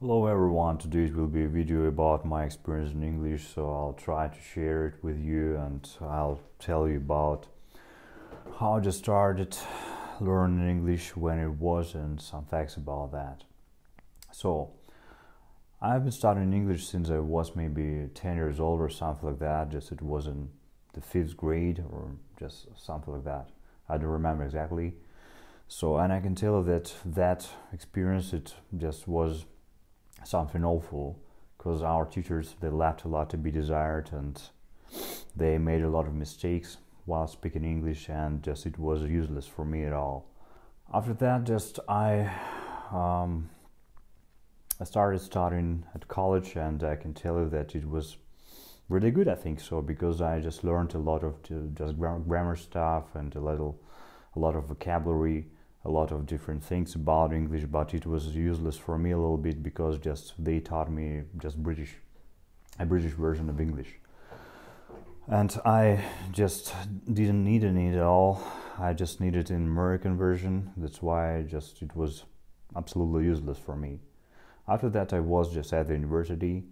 Hello everyone, today it will be a video about my experience in English, so I'll try to share it with you and I'll tell you about how I just started learning English, when it was, and some facts about that. So, I've been studying English since I was maybe 10 years old or something like that, just it was in the 5th grade or just something like that. I don't remember exactly. So, and I can tell you that experience, it just was something awful, because our teachers, they left a lot to be desired and they made a lot of mistakes while speaking English, and just it was useless for me at all. After that, just I started studying at college, and I can tell you that it was really good, I think so, because I just learned a lot of just grammar stuff and a lot of vocabulary, a lot of different things about English, but it was useless for me a little bit because just they taught me just a British version of English. And I just didn't need any at all. I just needed an American version. That's why it was absolutely useless for me. After that, I was just at the university,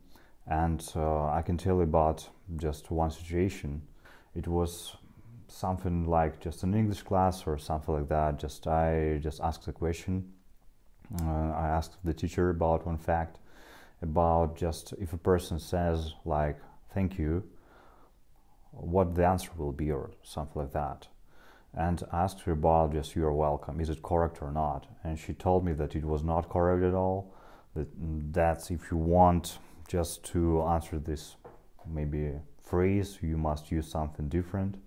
and I can tell you about just one situation. It was something like just an English class or something like that. I just asked a question. I asked the teacher about one fact, about just if a person says like "thank you," what the answer will be or something like that. And I asked her about just "you're welcome," is it correct or not? And she told me that it was not correct at all. That's if you want just to answer this maybe phrase, you must use something different.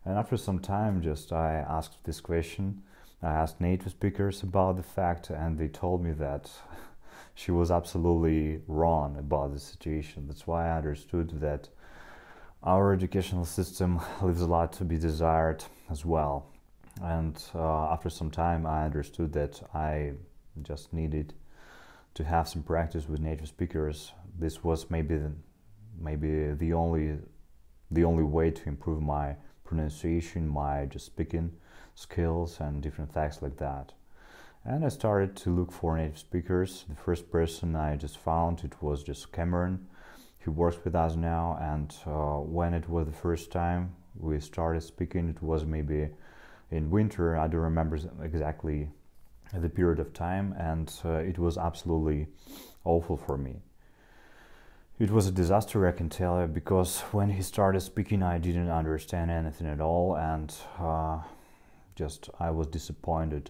And after some time, just I asked this question. I asked native speakers about the fact, and they told me that she was absolutely wrong about the situation. That's why I understood that our educational system leaves a lot to be desired as well. And after some time, I understood that I just needed to have some practice with native speakers. This was maybe the only way to improve my pronunciation, my just speaking skills, and different facts like that. And I started to look for native speakers. The first person I just found, it was just Cameron. He works with us now, and when it was the first time we started speaking, it was maybe in winter. I don't remember exactly the period of time, and it was absolutely awful for me. It was a disaster, I can tell you, because when he started speaking, I didn't understand anything at all, and I was disappointed,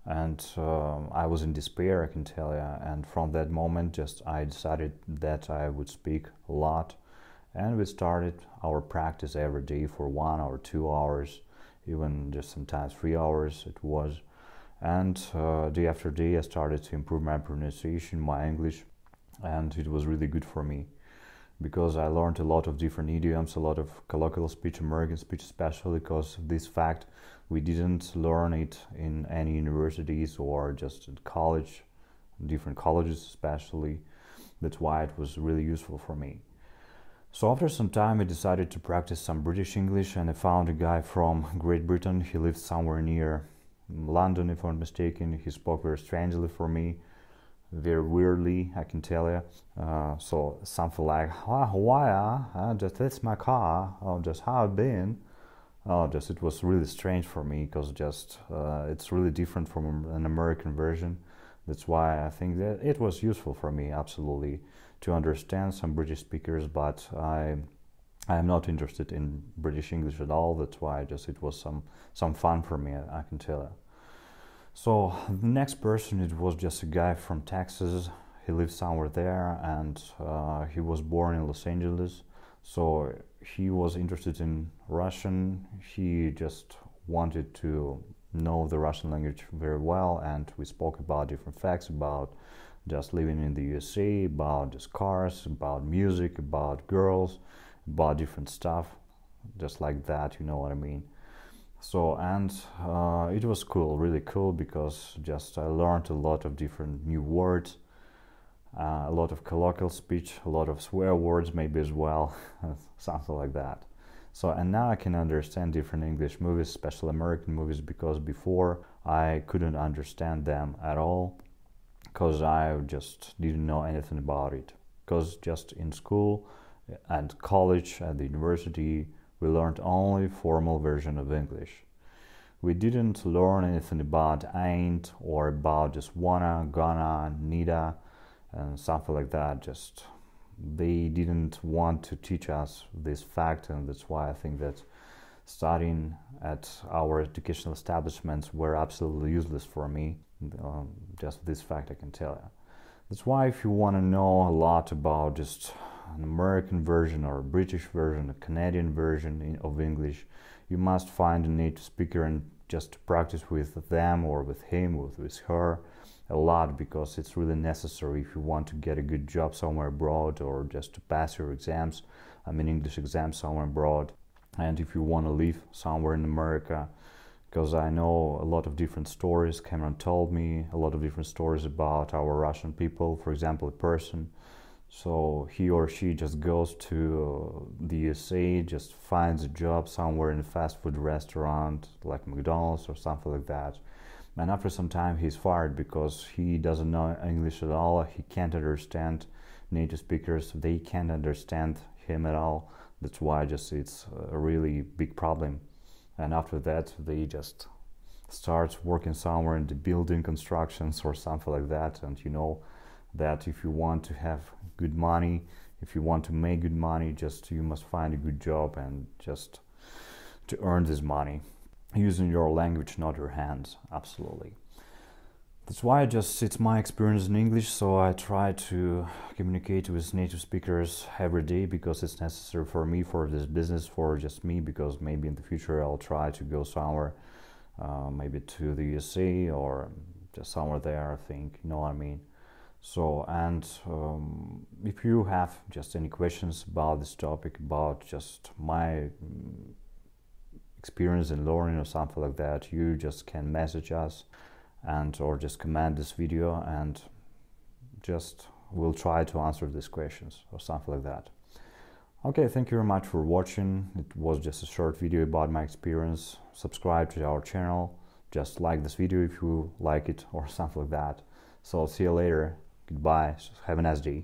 and I was in despair, I can tell you. And from that moment, I decided that I would speak a lot, and we started our practice every day for 1 or 2 hours, even just sometimes 3 hours it was. And day after day, I started to improve my pronunciation, my English. And it was really good for me because I learned a lot of different idioms, a lot of colloquial speech, American speech, especially because of this fact we didn't learn it in any universities or just at college, different colleges especially. That's why it was really useful for me. So after some time I decided to practice some British English, and I found a guy from Great Britain. He lived somewhere near London, if I'm not mistaken. He spoke very strangely for me, very weirdly, I can tell you. So something like why just that's my car, or just how it been. It was really strange for me because it's really different from an American version. That's why I think that it was useful for me absolutely to understand some British speakers, but I am not interested in British English at all. That's why it was some fun for me, I can tell you. So the next person, it was just a guy from Texas. He lived somewhere there, and he was born in Los Angeles. So he was interested in Russian. He just wanted to know the Russian language very well, and we spoke about different facts about just living in the USA, about just cars, about music, about girls, about different stuff, just like that, you know what I mean. So, and it was cool, really cool, because I learned a lot of different new words, a lot of colloquial speech, a lot of swear words maybe as well, something like that. So, and now I can understand different English movies, especially American movies, because before I couldn't understand them at all. because I just didn't know anything about it. Because just in school and college and the university, we learned only formal version of English. We didn't learn anything about ain't or about just wanna, gonna, needa, and something like that. Just they didn't want to teach us this fact, and that's why I think that studying at our educational establishments were absolutely useless for me. Just this fact I can tell you. That's why if you want to know a lot about just an American version or a British version, a Canadian version of English, you must find a native speaker and just practice with them or with him or with her a lot, because it's really necessary if you want to get a good job somewhere abroad or just to pass your exams, English exams somewhere abroad, and if you want to live somewhere in America. Because I know a lot of different stories. Cameron told me a lot of different stories about our Russian people. For example, a person, so he or she just goes to the USA, just finds a job somewhere in a fast food restaurant like McDonald's or something like that. And after some time he's fired because he doesn't know English at all. He can't understand native speakers. They can't understand him at all. That's why just it's a really big problem. And after that, they just start working somewhere in the building constructions or something like that. And you know that if you want to have good money, if you want to make good money, just you must find a good job and just to earn this money using your language, not your hands. Absolutely. That's why it's my experience in English, so I try to communicate with native speakers every day because it's necessary for me, for this business, for just me, because maybe in the future I'll try to go somewhere, maybe to the USA or just somewhere there, I think, you know what I mean. So, and if you have just any questions about this topic, about just my experience in learning or something like that, you just can message us and or just comment this video, and just we'll try to answer these questions or something like that. Okay, thank you very much for watching. It was just a short video about my experience. Subscribe to our channel, just like this video if you like it or something like that. So I'll see you later. Goodbye. Have a nice day.